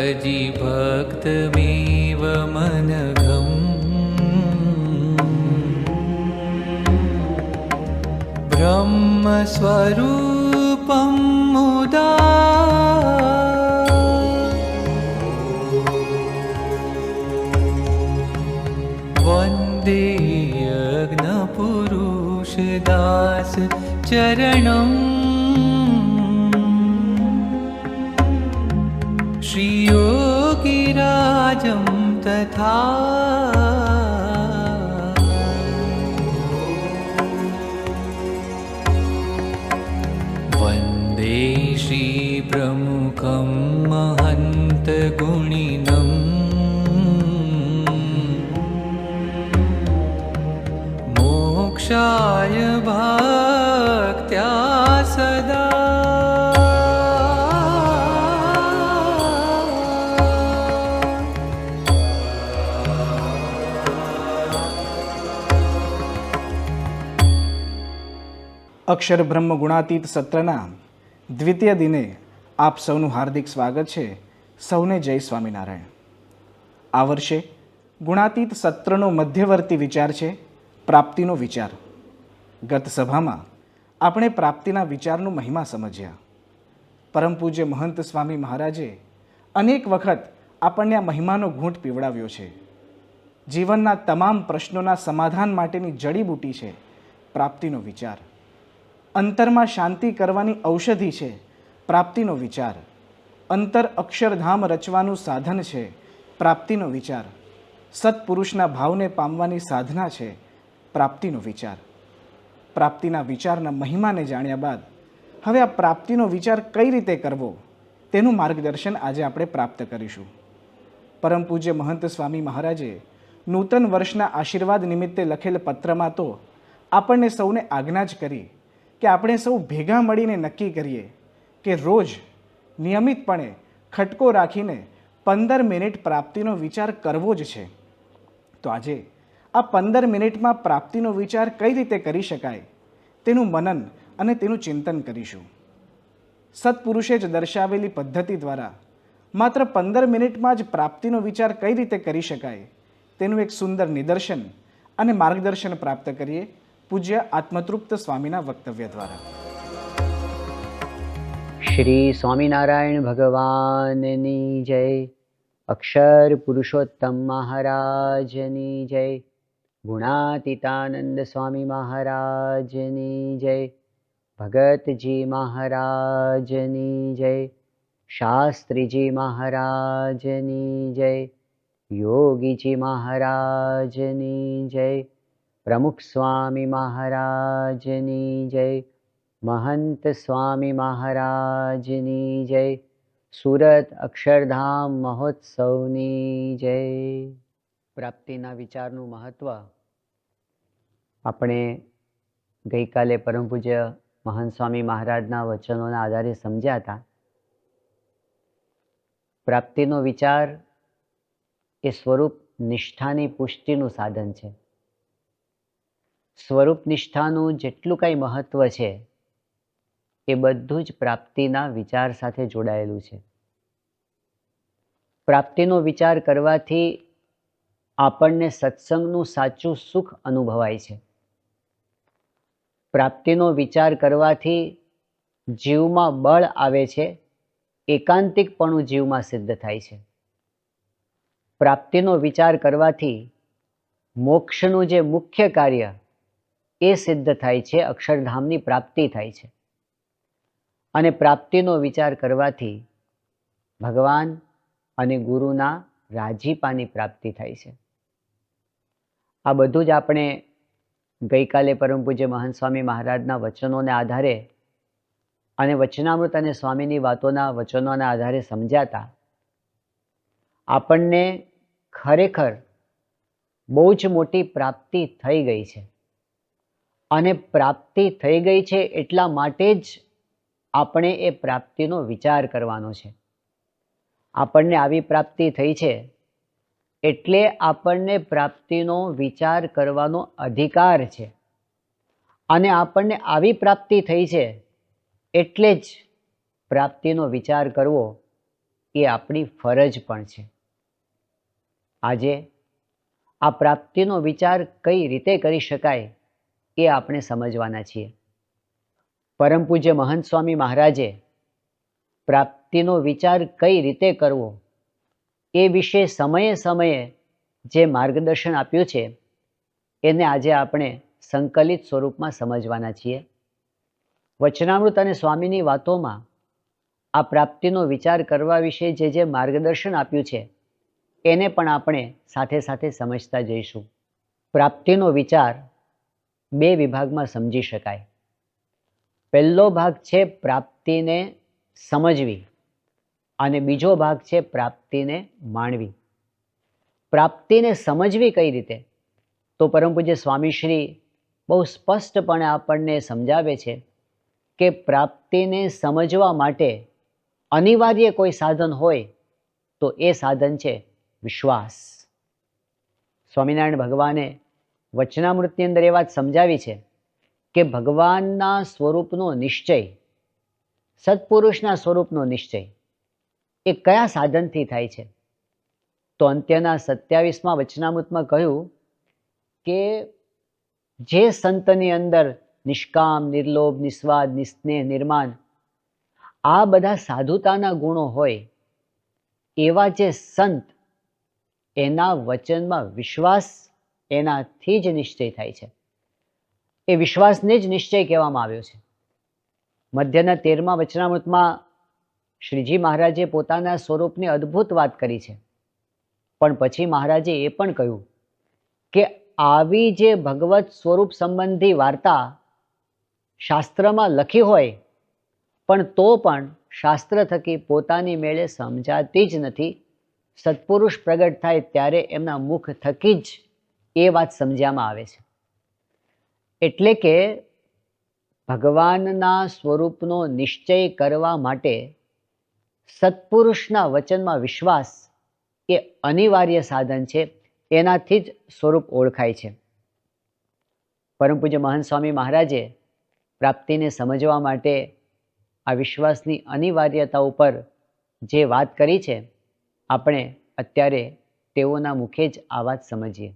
भजि भक्तमेव मनघम् ब्रह्मस्वरूपं मुदा वन्दे यज्ञपुरुषदास चरणम् श्रीयोगिराजं तथा वन्दे श्रीप्रमुखं महन्तगुणिनम् मोक्षाय भक्त्या सदा અક્ષર બ્રહ્મ ગુણાતીત સત્રના દ્વિતીય દિને આપ સૌનું હાર્દિક સ્વાગત છે. સૌને જય સ્વામિનારાયણ. આ વર્ષે ગુણાતીત સત્રનો મધ્યવર્તી વિચાર છે પ્રાપ્તિનો વિચાર. ગત સભામાં આપણે પ્રાપ્તિના વિચારનો મહિમા સમજ્યા. પરમ પૂજ્ય મહંત સ્વામી મહારાજે અનેક વખત આપણને આ મહિમાનો ઘૂંટ પીવડાવ્યો છે. જીવનના તમામ પ્રશ્નોના સમાધાન માટેની જડીબુટી છે પ્રાપ્તિનો વિચાર. અંતરમાં શાંતિ કરવાની ઔષધિ છે પ્રાપ્તિનો વિચાર. અંતર અક્ષરધામ રચવાનું સાધન છે પ્રાપ્તિનો વિચાર. સત્પુરુષના ભાવને પામવાની સાધના છે પ્રાપ્તિનો વિચાર. પ્રાપ્તિના વિચારના મહિમાને જાણ્યા બાદ હવે આ પ્રાપ્તિનો વિચાર કઈ રીતે કરવો તેનું માર્ગદર્શન આજે આપણે પ્રાપ્ત કરીશું. પરમ પૂજ્ય મહંત સ્વામી મહારાજે નૂતન વર્ષના આશીર્વાદ નિમિત્તે લખેલ પત્રમાં તો આપણને સૌને આજ્ઞા જ કરી કે આપણે સૌ ભેગા મળીને નક્કી કરીએ કે રોજ નિયમિતપણે ખટકો રાખીને 15 મિનિટ પ્રાપ્તિનો વિચાર કરવો જ છે. તો આજે આ 15 મિનિટમાં પ્રાપ્તિનો વિચાર કઈ રીતે કરી શકાય તેનું મનન અને તેનું ચિંતન કરીશું. સત્પુરુષે જ દર્શાવેલી પદ્ધતિ દ્વારા માત્ર 15 મિનિટમાં જ પ્રાપ્તિનો વિચાર કઈ રીતે કરી શકાય તેનું એક સુંદર નિદર્શન અને માર્ગદર્શન પ્રાપ્ત કરીએ પૂજ્ય આત્મતૃપ્ત સ્વામીના વક્તવ્ય દ્વારા. શ્રી સ્વામિનારાયણ ભગવાનની જય. અક્ષર પુરુષોત્તમ મહારાજની જય. ગુણાતીતાનંદ સ્વામી મહારાજની જય. ભગતજી મહારાજની જય. શાસ્ત્રીજી મહારાજની જય. યોગીજી મહારાજની જય. પ્રમુખ સ્વામી મહારાજની જય. મહંત સ્વામી મહારાજની જય. સુરત અક્ષરધામ મહોત્સવની જય. પ્રાપ્તિના વિચારનું મહત્ત્વ આપણે ગઈકાલે પરમ પૂજ્ય મહંત સ્વામી મહારાજના વચનોના આધારે સમજ્યા હતા. પ્રાપ્તિનો વિચાર એ સ્વરૂપ નિષ્ઠાની પુષ્ટિનું સાધન છે. સ્વરૂપ નિષ્ઠાનું જેટલું કંઈ મહત્ત્વ છે એ બધું જ પ્રાપ્તિના વિચાર સાથે જોડાયેલું છે. પ્રાપ્તિનો વિચાર કરવાથી આપણને સત્સંગનું સાચું સુખ અનુભવાય છે. પ્રાપ્તિનો વિચાર કરવાથી જીવમાં બળ આવે છે, એકાંતિકપણું જીવમાં સિદ્ધ થાય છે. પ્રાપ્તિનો વિચાર કરવાથી મોક્ષનું જે મુખ્ય કાર્ય એ સિદ્ધ થાય છે, અક્ષરધામની પ્રાપ્તિ થાય છે. અને પ્રાપ્તિનો વિચાર કરવાથી ભગવાન અને ગુરુના રાજીપાની પ્રાપ્તિ થાય છે. આ બધું જ આપણે ગઈકાલે પરમ પૂજ્ય મહંત સ્વામી મહારાજના વચનોને આધારે અને વચનામૃત અને સ્વામીની વાતોના વચનોના આધારે સમજાતા. આપણને ખરેખર બહુ જ મોટી પ્રાપ્તિ થઈ ગઈ છે. અને પ્રાપ્તિ થઈ ગઈ છે એટલા માટે જ આપણે એ પ્રાપ્તિનો વિચાર કરવાનો છે. આપણને આવી પ્રાપ્તિ થઈ છે એટલે આપણને પ્રાપ્તિનો વિચાર કરવાનો અધિકાર છે. અને આપણને આવી પ્રાપ્તિ થઈ છે એટલે જ પ્રાપ્તિનો વિચાર કરવો એ આપણી ફરજ પણ છે. આજે આ પ્રાપ્તિનો વિચાર કઈ રીતે કરી શકાય એ આપણે સમજવાના છીએ. પરમ પૂજ્ય મહંત સ્વામી મહારાજે પ્રાપ્તિનો વિચાર કઈ રીતે કરવો એ વિશે સમયે સમયે જે માર્ગદર્શન આપ્યું છે એને આજે આપણે સંકલિત સ્વરૂપમાં સમજવાના છીએ. વચનામૃત અને સ્વામીની વાતોમાં આ પ્રાપ્તિનો વિચાર કરવા વિશે જે માર્ગદર્શન આપ્યું છે એને પણ આપણે સાથે સાથે સમજતા જઈશું. પ્રાપ્તિનો વિચાર બે વિભાગમાં સમજી શકાય. પહેલો ભાગ છે પ્રાપ્તિને સમજવી અને બીજો ભાગ છે પ્રાપ્તિને માણવી. પ્રાપ્તિને સમજવી કઈ રીતે? તો પરમ પૂજ્ય સ્વામીશ્રી બહુ સ્પષ્ટપણે આપણને સમજાવે છે કે પ્રાપ્તિને સમજવા માટે અનિવાર્ય કોઈ સાધન હોય તો એ સાધન છે વિશ્વાસ. સ્વામિનારાયણ ભગવાને વચનામૃતની અંદર એ વાત સમજાવી છે કે ભગવાનના સ્વરૂપનો નિશ્ચય, સત્પુરુષના સ્વરૂપનો નિશ્ચય એ કયા સાધનથી થાય છે? તો અંત્યના 27મા વચનામૃતમાં કહ્યું કે જે સંતની અંદર નિષ્કામ, નિર્લોભ, નિસ્વાદ, નિસ્નેહ, નિર્માન આ બધા સાધુતાના ગુણો હોય એવા જે સંત, એના વચનમાં વિશ્વાસ, એનાથી જ નિશ્ચય થાય છે. એ વિશ્વાસને જ નિશ્ચય કહેવામાં આવ્યો છે. મધ્યના 13મા વચનામૃતમાં શ્રીજી મહારાજે પોતાના સ્વરૂપની અદ્ભુત વાત કરી છે. પણ પછી મહારાજે એ પણ કહ્યું કે આવી જે ભગવત સ્વરૂપ સંબંધી વાર્તા શાસ્ત્રમાં લખી હોય પણ તો પણ શાસ્ત્ર થકી પોતાની મેળે સમજાતી જ નથી. સત્પુરુષ પ્રગટ થાય ત્યારે એમના મુખ થકી જ એ વાત સમજ્યામાં આવે છે. એટલે કે ભગવાનના સ્વરૂપનો નિશ્ચય કરવા માટે સત્પુરુષના વચનમાં વિશ્વાસ એ અનિવાર્ય સાધન છે. એનાથી જ સ્વરૂપ ઓળખાય છે. પરમ પૂજ્ય મહંત સ્વામી મહારાજે પ્રાપ્તિને સમજવા માટે આ વિશ્વાસની અનિવાર્યતા ઉપર જે વાત કરી છે, આપણે અત્યારે તેઓના મુખે જ આ વાત સમજીએ.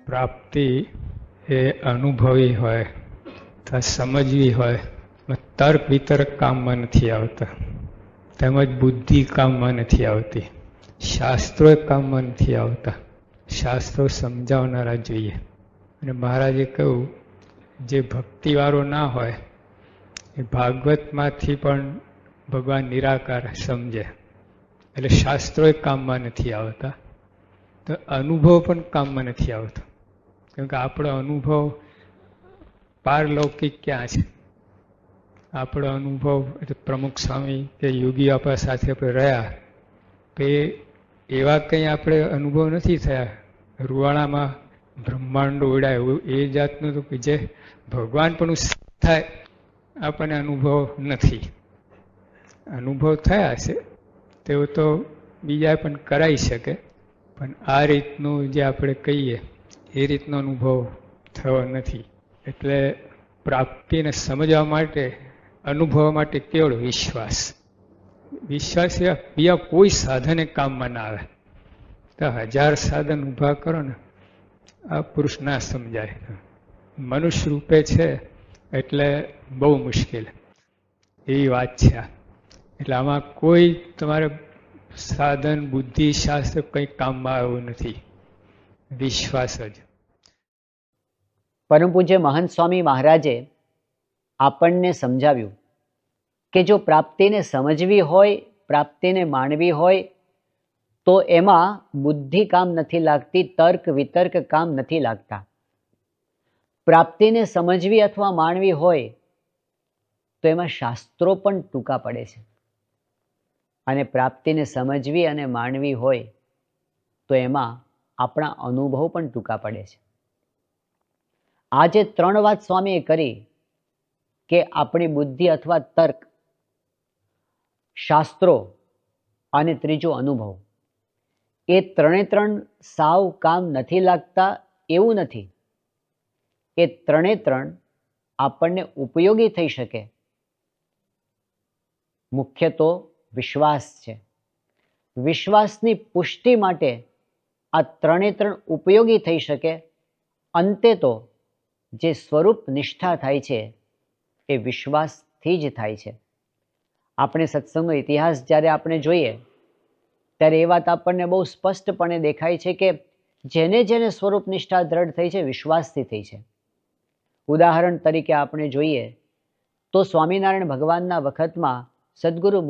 પ્રાપ્તિ એ અનુભવી હોય તો સમજવી હોય, તર્ક વિતર્ક કામમાં નથી આવતા, તેમજ બુદ્ધિ કામમાં નથી આવતી, શાસ્ત્રો કામમાં નથી આવતા. શાસ્ત્રો સમજાવનારા જોઈએ. અને મહારાજે કહ્યું જે ભક્તિવાળો ના હોય એ ભાગવતમાંથી પણ ભગવાન નિરાકાર સમજે. એટલે શાસ્ત્રો કામમાં નથી આવતા, તો અનુભવ પણ કામમાં નથી આવતો. કેમ કે આપણો અનુભવ પારલૌકિક ક્યાં છે? આપણો અનુભવ એટલે પ્રમુખ સ્વામી કે યોગી આપણા સાથે આપણે રહ્યા તો એવા કંઈ આપણે અનુભવ નથી થયા. રૂવાણામાં બ્રહ્માંડો ઉડાય એવું એ જાતનું તો કે જે ભગવાન પણ થાય આપણને અનુભવ નથી. અનુભવ થયા છે તેઓ તો બીજા પણ કરાવી શકે, પણ આ રીતનું જે આપણે કહીએ એ રીતનો અનુભવ થયો નથી. એટલે પ્રાપ્તિને સમજવા માટે, અનુભવવા માટે કેવળ વિશ્વાસ. વિશ્વાસ એ બીજા કોઈ સાધને કામમાં ના આવે. તો 1000 સાધન ઊભા કરો ને, આ પુરુષ ના સમજાય. મનુષ્ય રૂપે છે એટલે બહુ મુશ્કેલ એવી વાત છે. એટલે આમાં કોઈ તમારે સાધન, બુદ્ધિ, શાસ્ત્ર કંઈ કામમાં આવ્યું નથી, વિશ્વાસ જ. પરમ પૂજ્ય મહંત સ્વામી મહારાજે આપણને સમજાવ્યું કે જો પ્રાપ્તિને સમજવી હોય, પ્રાપ્તિને માણવી હોય તો એમાં બુદ્ધિ કામ નથી લાગતી, તર્ક વિતર્ક કામ નથી લાગતા. પ્રાપ્તિને સમજવી અથવા માણવી હોય તો એમાં શાસ્ત્રો પણ ટૂંકા પડે છે. અને પ્રાપ્તિને સમજવી અને માણવી હોય તો એમાં આપણા અનુભવ પણ ટૂંકા પડે છે. આ જે 3 વાત સ્વામીએ કરી કે આપણી બુદ્ધિ અથવા તર્ક, શાસ્ત્રો અને ત્રીજો અનુભવ, એ 3 સાવ કામ નથી લાગતા એવું નથી. એ 3 આપણને ઉપયોગી થઈ શકે. મુખ્ય તો વિશ્વાસ છે. વિશ્વાસની પુષ્ટિ માટે આ ત્રણે ત્રણ ઉપયોગી થઈ શકે. અંતે તો જે સ્વરૂપ નિષ્ઠા થાય છે એ વિશ્વાસથી જ થાય છે. આપણે સત્સંગનો ઇતિહાસ જ્યારે આપણે જોઈએ ત્યારે એ વાત આપણને બહુ સ્પષ્ટપણે દેખાય છે કે જેને જેને સ્વરૂપ નિષ્ઠા દ્રઢ થઈ છે વિશ્વાસથી થઈ છે. ઉદાહરણ તરીકે આપણે જોઈએ તો સ્વામિનારાયણ ભગવાનના વખતમાં સદગુરુ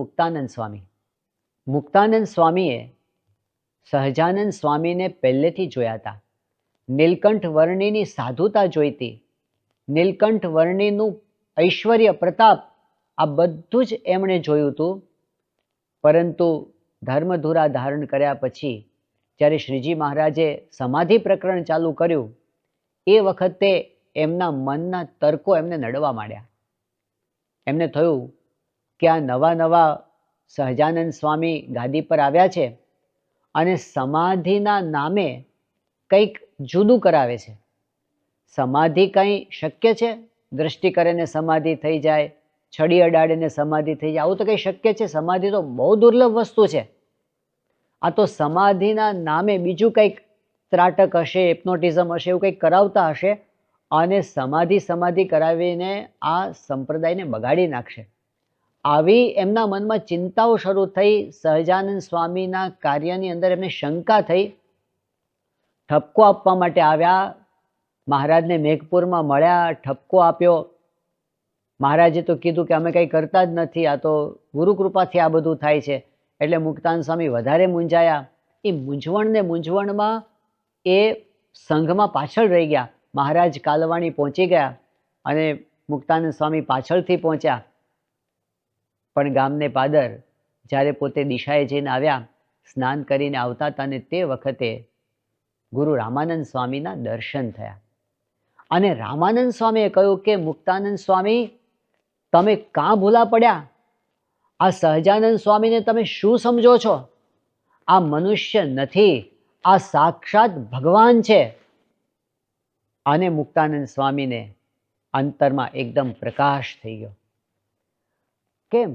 મુક્તાનંદ સ્વામીએ સહજાનંદ સ્વામીને પહેલેથી જોયા હતા. નીલકંઠ વર્ણિની સાધુતા જોઈતી, નીલકંઠ વર્ણિનું ઐશ્વર્ય પ્રતાપ, આ બધું જ એમણે જોયું હતું. પરંતુ ધર્મધુરા ધારણ કર્યા પછી જ્યારે શ્રીજી મહારાજે સમાધિ પ્રકરણ ચાલુ કર્યું એ વખતે એમના મનના તર્કો એમને નડવા માંડ્યા. એમને થયું કે આ નવા નવા સહજાનંદ સ્વામી ગાદી પર આવ્યા છે અને સમાધિના નામે કંઈક જુદું કરાવે છે. સમાધિ કંઈ શક્ય છે? દ્રષ્ટિ કરીને સમાધિ થઈ જાય, છડી અડાડીને સમાધિ થઈ જાય, આવું તો કંઈ શક્ય છે? સમાધિ તો બહુ દુર્લભ વસ્તુ છે. આ તો સમાધિના નામે બીજું કંઈક ત્રાટક હશે, હિપ્નોટિઝમ હશે, એવું કંઈક કરાવતા હશે અને સમાધિ કરાવીને આ સંપ્રદાયને બગાડી નાખશે. આવી એમના મનમાં ચિંતાઓ શરૂ થઈ. સહજાનંદ સ્વામીના કાર્યની અંદર એમને શંકા થઈ. ઠપકો આપવા માટે આવ્યા. મહારાજને મેઘપુરમાં મળ્યા, ઠપકો આપ્યો. મહારાજે તો કીધું કે અમે કંઈ કરતા જ નથી, આ તો ગુરુ કૃપાથી આ બધું થાય છે. એટલે મુક્તાનંદ સ્વામી વધારે મૂંઝાયા. એ મૂંઝવણમાં એ સંઘમાં પાછળ રહી ગયા. મહારાજ કાલવાણી પહોંચી ગયા અને મુક્તાનંદ સ્વામી પાછળથી પહોંચ્યા. પણ ગામને પાદર જ્યારે પોતે દિશાએ જઈને આવ્યા, સ્નાન કરીને આવતા હતા, અને તે વખતે ગુરુ રામાનંદ સ્વામીના દર્શન થયા. અને રામાનંદ સ્વામીએ કહ્યું કે મુક્તાનંદ સ્વામી, તમે કાં ભૂલા પડ્યા? આ સહજાનંદ સ્વામીને તમે શું સમજો છો? આ મનુષ્ય નથી, આ સાક્ષાત ભગવાન છે. અને મુક્તાનંદ સ્વામીને અંતરમાં એકદમ પ્રકાશ થઈ ગયો. કેમ?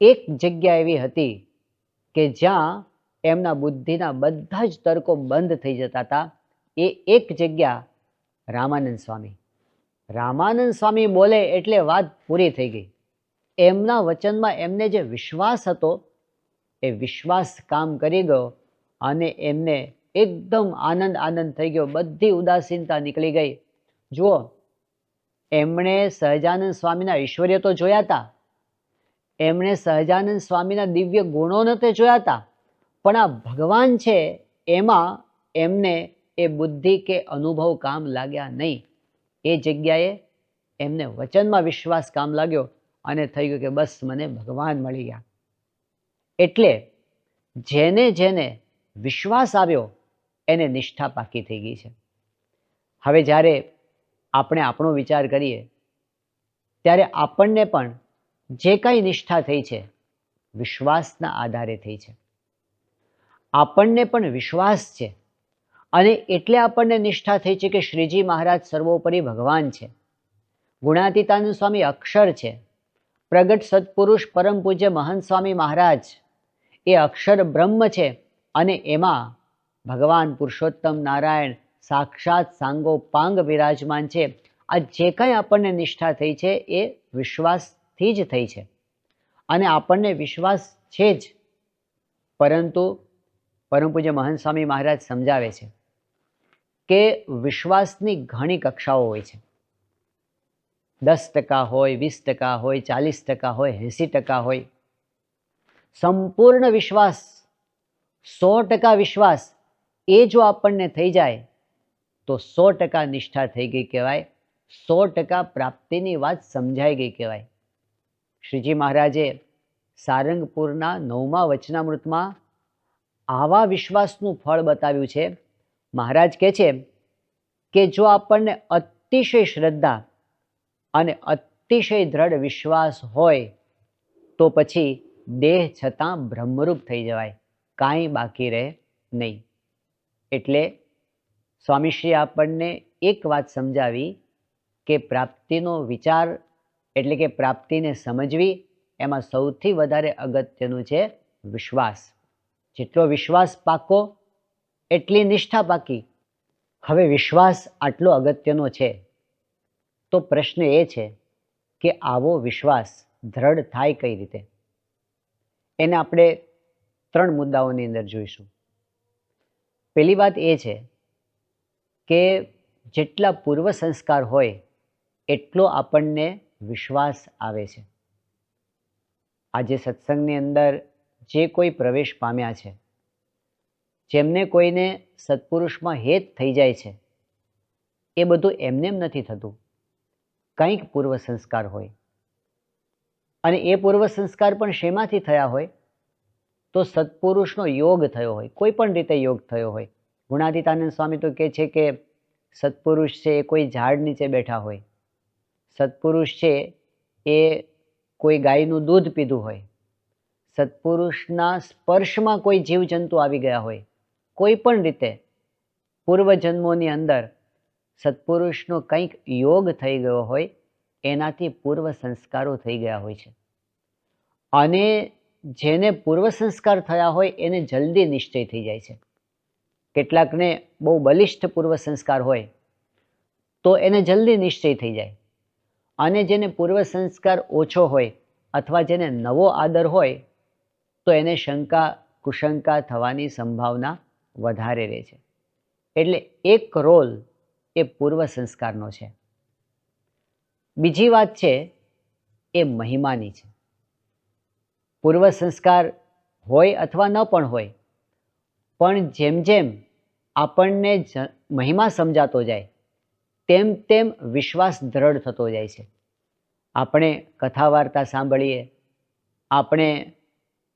એક જગ્યા એવી હતી કે જ્યાં એમના બુદ્ધિના બધા જ તર્કો બંધ થઈ જતા હતા. એ એક જગ્યા રામાનંદ સ્વામી. રામાનંદ સ્વામી બોલે એટલે વાત પૂરી થઈ ગઈ. એમના વચનમાં એમને જે વિશ્વાસ હતો એ વિશ્વાસ કામ કરી ગયો અને એમને એકદમ આનંદ થઈ ગયો. બધી ઉદાસીનતા નીકળી ગઈ. જુઓ, એમણે સહજાનંદ સ્વામીના ઐશ્વર્ય તો જોયા હતા, એમણે સહજાનંદ સ્વામીના દિવ્ય ગુણો નહોતા જોયા હતા, પણ આ ભગવાન છે એમાં એમને એ બુદ્ધિ કે અનુભવ કામ લાગ્યા નહીં. એ જગ્યાએ એમને વચનમાં વિશ્વાસ કામ લાગ્યો અને થઈ ગયું કે બસ મને ભગવાન મળી ગયા. એટલે જેને જેને વિશ્વાસ આવ્યો એને નિષ્ઠા પાકી થઈ ગઈ છે. હવે જ્યારે આપણે આપણો વિચાર કરીએ ત્યારે આપણને પણ જે કાંઈ નિષ્ઠા થઈ છે વિશ્વાસના આધારે થઈ છે. આપણને પણ વિશ્વાસ છે અને એટલે આપણને નિષ્ઠા થઈ છે કે શ્રીજી મહારાજ સર્વોપરી ભગવાન છે, ગુણાતીતાનંદ સ્વામી અક્ષર છે, પ્રગટ સત્પુરુષ પરમ પૂજ્ય મહંત સ્વામી મહારાજ એ અક્ષર બ્રહ્મ છે અને એમાં ભગવાન પુરુષોત્તમ નારાયણ સાક્ષાત સાંગોપાંગ વિરાજમાન છે. આ જે કંઈ આપણને નિષ્ઠા થઈ છે એ વિશ્વાસથી જ થઈ છે અને આપણને વિશ્વાસ છે જ. પરંતુ પરમ પૂજ્ય મહંત સ્વામી મહારાજ સમજાવે છે કે વિશ્વાસની ઘણી કક્ષાઓ હોય છે. 10% હોય, 20% હોય, 40% હોય, 80% હોય. સંપૂર્ણ વિશ્વાસ, 100% વિશ્વાસ એ જો આપણને થઈ જાય તો 100% નિષ્ઠા થઈ ગઈ કહેવાય, 100% પ્રાપ્તિની વાત સમજાઈ ગઈ કહેવાય. શ્રીજી મહારાજે સારંગપુરના 9મા વચનામૃતમાં આવા વિશ્વાસનું ફળ બતાવ્યું છે. મહારાજ કહે છે કે જો આપણને અતિશય શ્રદ્ધા અને અતિશય દ્રઢ વિશ્વાસ હોય તો પછી દેહ છતાં બ્રહ્મરૂપ થઈ જવાય, કાંઈ બાકી રહે નહીં. એટલે સ્વામીશ્રીએ આપણને એક વાત સમજાવી કે પ્રાપ્તિનો વિચાર એટલે કે પ્રાપ્તિને સમજવી એમાં સૌથી વધારે અગત્યનું છે વિશ્વાસ. જેટલો વિશ્વાસ પાકો એટલી નિષ્ઠા પાકી. હવે વિશ્વાસ આટલો અગત્યનો છે તો પ્રશ્ન એ છે કે આવો વિશ્વાસ દ્રઢ થાય કઈ રીતે? એને આપણે 3 મુદ્દાઓની અંદર જોઈશું. પહેલી વાત એ છે કે જેટલા પૂર્વ સંસ્કાર હોય એટલો આપણને વિશ્વાસ આવે છે. આજે સત્સંગની અંદર જે કોઈ પ્રવેશ પામ્યા છે, જેમને કોઈને સત્પુરુષમાં હેત થઈ જાય છે, એ બધું એમનેમ નથી થતું. કંઈક પૂર્વ સંસ્કાર હોય, અને એ પૂર્વ સંસ્કાર પણ શેમાંથી થયા હોય? તો સત્પુરુષનો યોગ થયો હોય, કોઈ પણ રીતે યોગ થયો હોય. ગુણાતીતાનંદ સ્વામી તો કહે છે કે સત્પુરુષ છે એ કોઈ ઝાડ નીચે બેઠા હોય, સત્પુરુષ છે એ કોઈ ગાયનું દૂધ પીધું હોય, સત્પુરુષના સ્પર્શમાં કોઈ જીવજંતુ આવી ગયા હોય. કોઈ પણ રીતે પૂર્વજન્મોની અંદર સત્પુરુષનો કંઈક યોગ થઈ ગયો હોય, એનાથી પૂર્વ સંસ્કારો થઈ ગયા હોય છે. અને જેને પૂર્વ સંસ્કાર થયા હોય એને જલ્દી નિશ્ચય થઈ જાય છે. કેટલાકને બહુ બલિષ્ઠ પૂર્વ સંસ્કાર હોય તો એને જલ્દી નિશ્ચય થઈ જાય, અને જેને પૂર્વ સંસ્કાર ઓછો હોય અથવા જેને નવો આદર હોય તો એને શંકા કુશંકા થવાની સંભાવના વધારે રહે છે. એટલે એક રોલ એ પૂર્વ સંસ્કારનો છે. બીજી વાત છે એ મહિમાની છે. પૂર્વ સંસ્કાર હોય અથવા ન પણ હોય, પણ જેમ જેમ આપણને મહિમા સમજાતો જાય તેમ તેમ વિશ્વાસ દ્રઢ થતો જાય છે. આપણે કથા વાર્તા સાંભળીએ, આપણે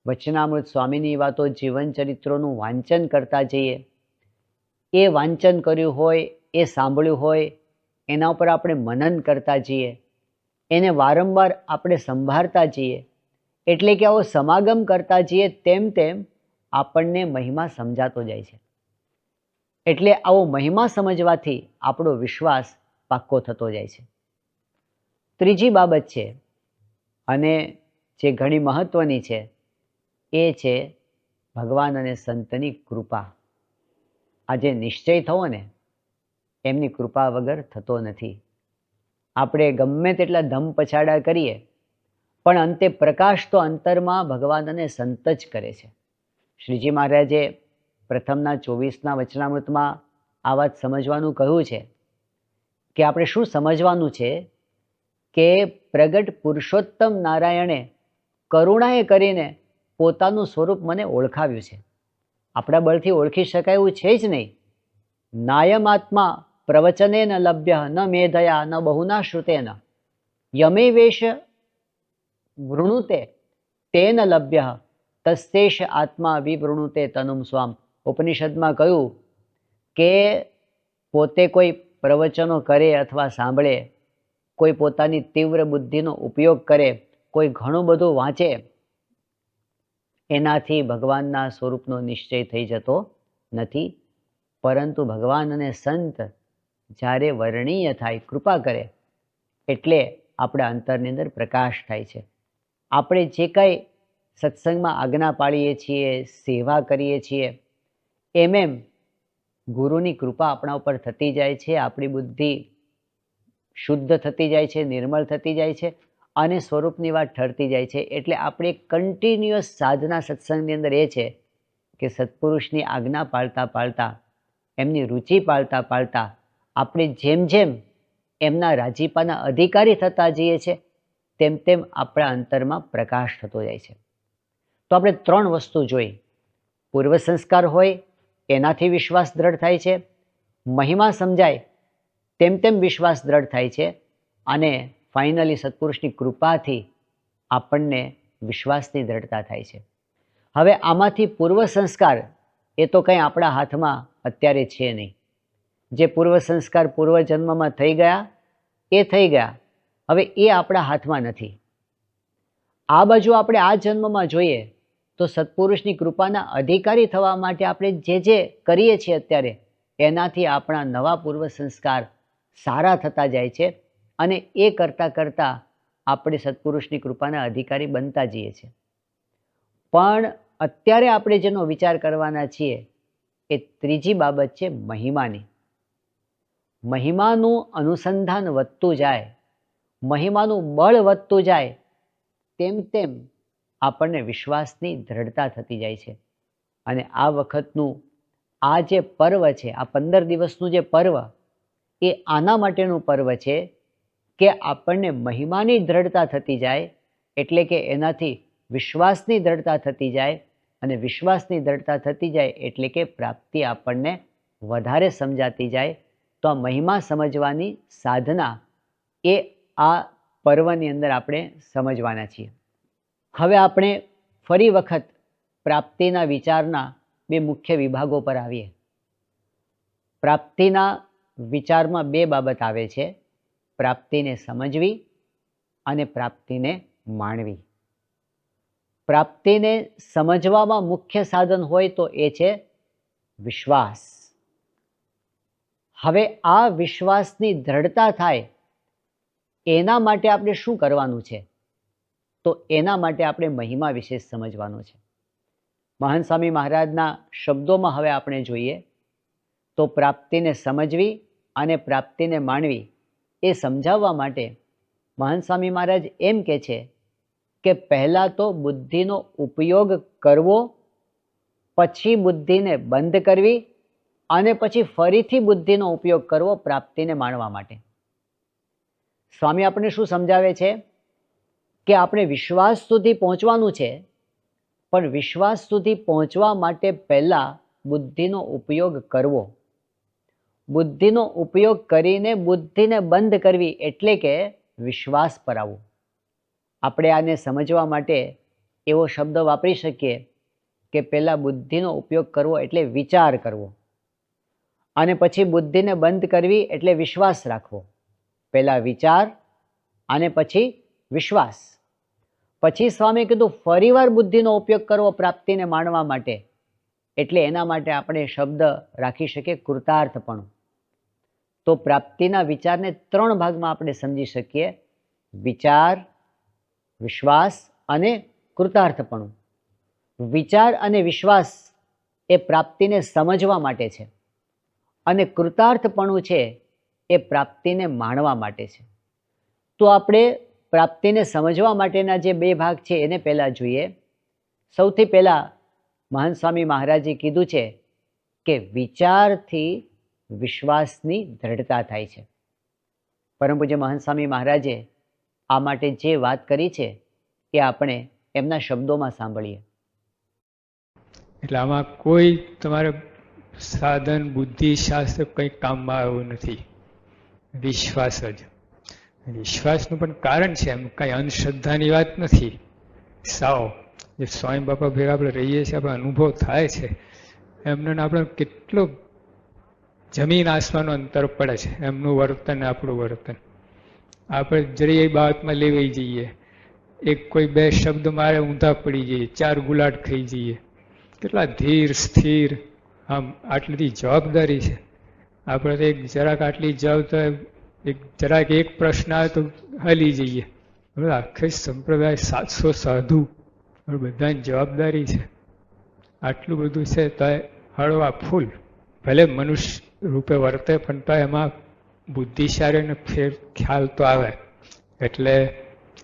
વચનામૃત સ્વામીની વાતો, જીવન ચરિત્રોનું વાંચન કરતા જઈએ, એ વાંચન કર્યું હોય, એ સાંભળ્યું હોય, એના ઉપર આપણે મનન કરતા જઈએ, એને વારંવાર આપણે સંભાળતા જઈએ, એટલે કે આવો સમાગમ કરતા જઈએ તેમ તેમ આપણને મહિમા સમજાતો જાય છે. એટલે આવો મહિમા સમજવાથી આપણો વિશ્વાસ પાક્કો થતો જાય છે. ત્રીજી બાબત છે, અને જે ઘણી મહત્વની છે, એ છે ભગવાન અને સંતની કૃપા. આજે નિશ્ચય થવો ને એમની કૃપા વગર થતો નથી. આપણે ગમે તેટલા ધમ પછાડા કરીએ પણ અંતે પ્રકાશ તો અંતરમાં ભગવાન અને સંત જ કરે છે. શ્રીજી મહારાજે પ્રથમના 24ના વચનામૃતમાં આ વાત સમજવાનું કહ્યું છે કે આપણે શું સમજવાનું છે કે પ્રગટ પુરુષોત્તમ નારાયણે કરુણાએ કરીને પોતાનું સ્વરૂપ મને ઓળખાવ્યું છે. આપણા બળથી ઓળખી શકાય એવું છે જ નહીં. નાયમાત્મા પ્રવચને ન લભ્ય ન મેધયા ન બહુના શ્રુતેન યમે વેશ વૃણુતે તેન લભ્ય તસ્તેશ આત્મા વિવૃણુતે તનુમ સ્વામ. ઉપનિષદમાં કહ્યું કે પોતે કોઈ પ્રવચનો કરે અથવા સાંભળે, કોઈ પોતાની તીવ્ર બુદ્ધિનો ઉપયોગ કરે, કોઈ ઘણું બધું વાંચે, એનાથી ભગવાનના સ્વરૂપનો નિશ્ચય થઈ જતો નથી. પરંતુ ભગવાન અને સંત જ્યારે વર્ણનીય થાય, કૃપા કરે, એટલે આપણા અંતરની અંદર પ્રકાશ થાય છે. આપણે જે કાંઈ સત્સંગમાં આજ્ઞા પાડીએ છીએ, સેવા કરીએ છીએ, એમ ગુરુની કૃપા આપણા ઉપર થતી જાય છે. આપણી બુદ્ધિ શુદ્ધ થતી જાય છે, નિર્મળ થતી જાય છે, અને સ્વરૂપની વાત ઠરતી જાય છે. એટલે આપણે કન્ટિન્યુઅસ સાધના સત્સંગની અંદર એ છે કે સત્પુરુષની આજ્ઞા પાળતા પાળતા, એમની રુચિ પાળતા પાળતા આપણે જેમ જેમ એમના રાજીપાના અધિકારી થતા જઈએ છીએ તેમ તેમ આપણા અંતરમાં પ્રકાશ થતો જાય છે. તો આપણે 3 વસ્તુ જોઈ. પૂર્વ સંસ્કાર હોય એનાથી વિશ્વાસ દ્રઢ થાય છે, મહિમા સમજાય તેમ તેમ વિશ્વાસ દ્રઢ થાય છે, અને ફાઇનલી સત્પુરુષની કૃપાથી આપણને વિશ્વાસની દ્રઢતા થાય છે. હવે આમાંથી પૂર્વ સંસ્કાર એ તો કંઈ આપણા હાથમાં અત્યારે છે નહીં. જે પૂર્વ સંસ્કાર પૂર્વજન્મમાં થઈ ગયા એ થઈ ગયા, હવે એ આપણા હાથમાં નથી. આ બાજુ આપણે આ જન્મમાં જોઈએ તો સત્પુરુષની કૃપાના અધિકારી થવા માટે આપણે જે જે કરીએ છીએ અત્યારે, એનાથી આપણા નવા પૂર્વ સંસ્કાર સારા થતા જાય છે, અને એ કરતાં કરતાં આપણે સત્પુરુષની કૃપાના અધિકારી બનતા જઈએ છીએ. પણ અત્યારે આપણે જેનો વિચાર કરવાના છીએ એ ત્રીજી બાબત છે મહિમાની. મહિમાનું અનુસંધાન વધતું જાય, મહિમાનું બળ વધતું જાય, તેમ તેમ આપણને વિશ્વાસની દ્રઢતા થતી જાય છે. અને આ વખતનું આ જે પર્વ છે, આ 15 દિવસનું જે પર્વ, એ આના માટેનું પર્વ છે કે આપણને મહિમાની દ્રઢતા થતી જાય, એટલે કે એનાથી વિશ્વાસની દ્રઢતા થતી જાય, અને વિશ્વાસની દ્રઢતા થતી જાય એટલે કે પ્રાપ્તિ આપણને વધારે સમજાતી જાય. તો આ મહિમા સમજવાની સાધના એ આ પર્વની અંદર આપણે સમજવાના છીએ. હવે આપણે ફરી વખત પ્રાપ્તિના વિચારના બે મુખ્ય વિભાગો પર આવીએ. પ્રાપ્તિના વિચારમાં બે બાબત આવે છે, પ્રાપ્તિને સમજવી અને પ્રાપ્તિને માણવી. પ્રાપ્તિને સમજવામાં મુખ્ય સાધન હોય તો એ છે વિશ્વાસ. હવે આ વિશ્વાસની દ્રઢતા થાય એના માટે આપણે શું કરવાનું છે? તો એના માટે આપણે મહિમા વિશે સમજવાનું છે. મહાન સ્વામી મહારાજના શબ્દોમાં હવે આપણે જોઈએ તો પ્રાપ્તિને સમજવી અને પ્રાપ્તિને માણવી એ સમજાવવા માટે મહાન સ્વામી મહારાજ એમ કહે છે કે પહેલાં તો બુદ્ધિનો ઉપયોગ કરવો, પછી બુદ્ધિને બંધ કરવી અને પછી ફરીથી બુદ્ધિનો ઉપયોગ કરવો પ્રાપ્તિને માણવા માટે. સ્વામી આપણને શું સમજાવે છે કે આપણે વિશ્વાસ સુધી પહોંચવાનું છે, પણ વિશ્વાસ સુધી પહોંચવા માટે પહેલાં બુદ્ધિનો ઉપયોગ કરવો. બુદ્ધિનો ઉપયોગ કરીને બુદ્ધિને બંધ કરવી એટલે કે વિશ્વાસ પર આવવું. આપણે આને સમજવા માટે એવો શબ્દ વાપરી શકીએ કે પહેલાં બુદ્ધિનો ઉપયોગ કરવો એટલે વિચાર કરવો, અને પછી બુદ્ધિને બંધ કરવી એટલે વિશ્વાસ રાખવો. પહેલાં વિચાર અને પછી વિશ્વાસ. પછી સ્વામી કીધું ફરીવાર બુદ્ધિનો ઉપયોગ કરવો પ્રાપ્તિને માણવા માટે, એટલે એના માટે આપણે શબ્દ રાખી શકીએ કૃતાર્થપણું. તો પ્રાપ્તિના વિચારને 3 ભાગમાં આપણે સમજી શકીએ: વિચાર, વિશ્વાસ અને કૃતાર્થપણું. વિચાર અને વિશ્વાસ એ પ્રાપ્તિને સમજવા માટે છે, અને કૃતાર્થપણું છે એ પ્રાપ્તિને માણવા માટે છે. તો આપણે પ્રાપ્તિને સમજવા માટેના જે 2 ભાગ છે એને પહેલાં જોઈએ. સૌથી પહેલાં મહાન સ્વામી મહારાજે કીધું છે કે વિચારથી વિશ્વાસની દ્રઢતા થાય છે. પરમ પૂજ્ય મહાન સ્વામી મહારાજે આ માટે જે વાત કરી છે એ આપણે એમના શબ્દોમાં સાંભળીએ. એટલે આમાં કોઈ તમારે સાધન, બુદ્ધિ, શાસ્ત્ર કંઈ કામમાં આવ્યું નથી. વિશ્વાસ જ. વિશ્વાસનું પણ કારણ છે, એમ કાંઈ અંધશ્રદ્ધાની વાત નથી. સાવ જે સ્વામી બાપા ભેગા આપણે રહીએ છીએ, આપણે અનુભવ થાય છે, એમને આપણે કેટલો જમીન આસમાનનું અંતર પડે છે, એમનું વર્તન આપણું વર્તન. આપણે જરી એ બાબતમાં લેવાઈ જઈએ, એક કોઈ 2 શબ્દ મારે ઊંધા પડી જઈએ, 4 ગુલાટ ખાઈ જઈએ. કેટલા ધીર સ્થિર, આમ આટલી જવાબદારી છે. આપણે તો એક જરાક આટલી જવાબદારી, જરાક એક પ્રશ્ન આવે તો હલી જઈએ. આખે સંપ્રદાય 700 સાધુ, બધાની જવાબદારી છે. આટલું બધું છે તો હળવા ફૂલ, ભલે મનુષ્ય રૂપે વર્તે પણ તો એમાં બુદ્ધિશાળીને ફેર ખ્યાલ તો આવે, એટલે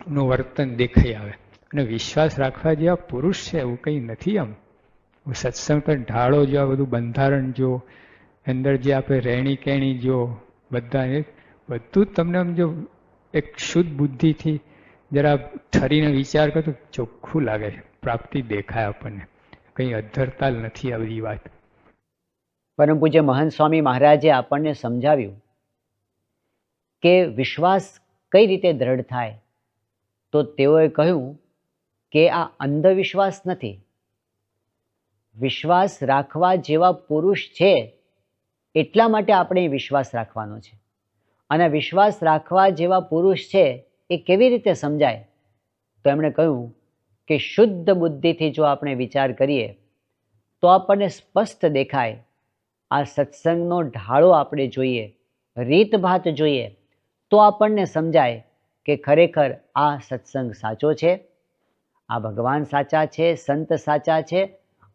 એનું વર્તન દેખાઈ આવે. અને વિશ્વાસ રાખવા જેવા પુરુષ છે એવું કંઈ નથી. આમ સત્સંગ પર ઢાળો જો, આ બધું બંધારણ જો, અંદર જે આપણે રહેણી કહેણી જો, બધું જ તમને આમ જો એક શુદ્ધ બુદ્ધિથી જરા ઠરીને વિચાર કરો તો ચોખ્ખું લાગે છે, પ્રાપ્તિ દેખાય આપણને. કંઈ અધ્ધરતા નથી આ બધી વાત. પરમ પૂજ્ય મહાન સ્વામી મહારાજે આપણને સમજાવ્યું કે વિશ્વાસ કઈ રીતે દ્રઢ થાય. તો તેઓએ કહ્યું કે આ અંધવિશ્વાસ નથી. વિશ્વાસ રાખવા જેવા પુરુષ છે એટલા માટે આપણે વિશ્વાસ રાખવાનો છે. અને વિશ્વાસ રાખવા જેવા પુરુષ છે એ કેવી રીતે સમજાય? તો એમણે કહ્યું કે શુદ્ધ બુદ્ધિથી જો આપણે વિચાર કરીએ તો આપણને સ્પષ્ટ દેખાય. આ સત્સંગનો ઢાળો આપણે જોઈએ, રીતભાત જોઈએ તો આપણને સમજાય કે ખરેખર આ સત્સંગ સાચો છે, આ ભગવાન સાચા છે, સંત સાચા છે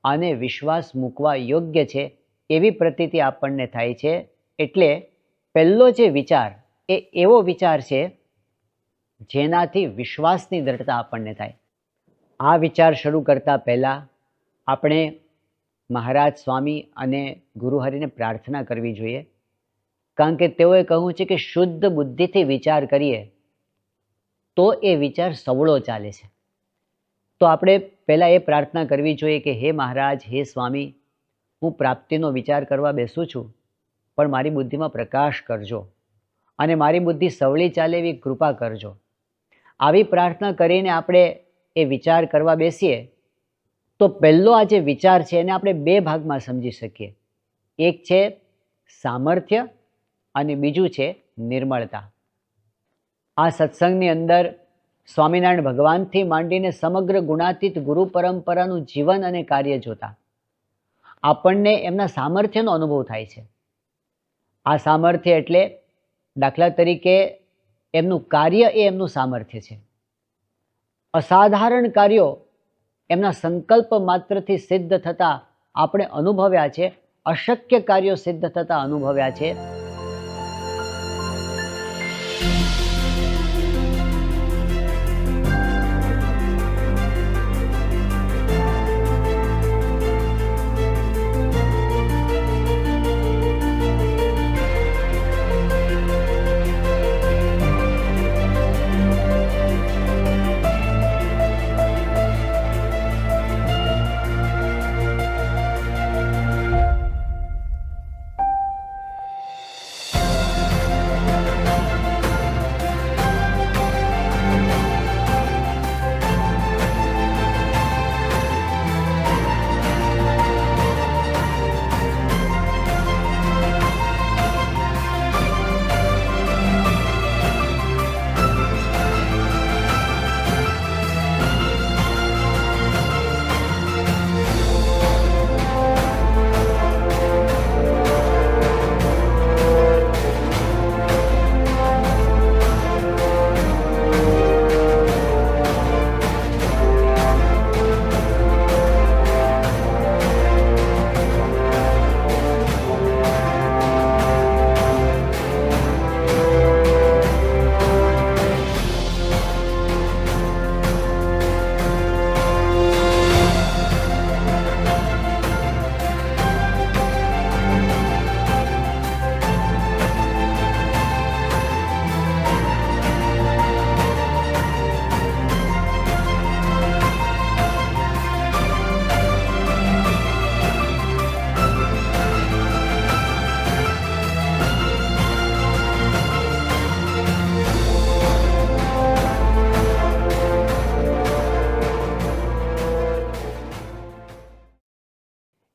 અને વિશ્વાસ મૂકવા યોગ્ય છે, એવી પ્રતીતિ આપણને થાય છે. એટલે પહેલો જે વિચાર એ એવો વિચાર છે જેનાથી વિશ્વાસની દ્રઢતા આપણને થાય. આ વિચાર શરૂ કરતા પહેલા આપણે મહારાજ સ્વામી અને ગુરુહરિને પ્રાર્થના કરવી જોઈએ, કારણ કે તેઓએ કહ્યું છે કે શુદ્ધ બુદ્ધિથી વિચાર કરીએ તો એ વિચાર સવળો ચાલે છે. તો આપણે પહેલાં એ પ્રાર્થના કરવી જોઈએ કે હે મહારાજ, હે સ્વામી, હું પ્રાપ્તિનો વિચાર કરવા બેસું છું, પણ મારી બુદ્ધિમાં પ્રકાશ કરજો અને મારી બુદ્ધિ સવળી ચાલે એવી કૃપા કરજો. આવી પ્રાર્થના કરીને આપણે એ વિચાર કરવા બેસીએ તો પહેલો આ જે વિચાર છે એને આપણે બે ભાગમાં સમજી શકીએ. એક છે સામર્થ્ય અને બીજું છે નિર્મળતા. આ સત્સંગની અંદર સ્વામિનારાયણ ભગવાનથી માંડીને સમગ્ર ગુણાતીત ગુરુ પરંપરાનું જીવન અને કાર્ય જોતા આપણને એમના સામર્થ્યનો અનુભવ થાય છે. આ સામર્થ્ય એટલે દાખલા તરીકે એમનું કાર્ય એ એમનું સામર્થ્ય છે. અસાધારણ કાર્યો એમના સંકલ્પ માત્રથી સિદ્ધ થતા આપણે અનુભવ્યા છે, અશક્ય કાર્યો સિદ્ધ થતા અનુભવ્યા છે.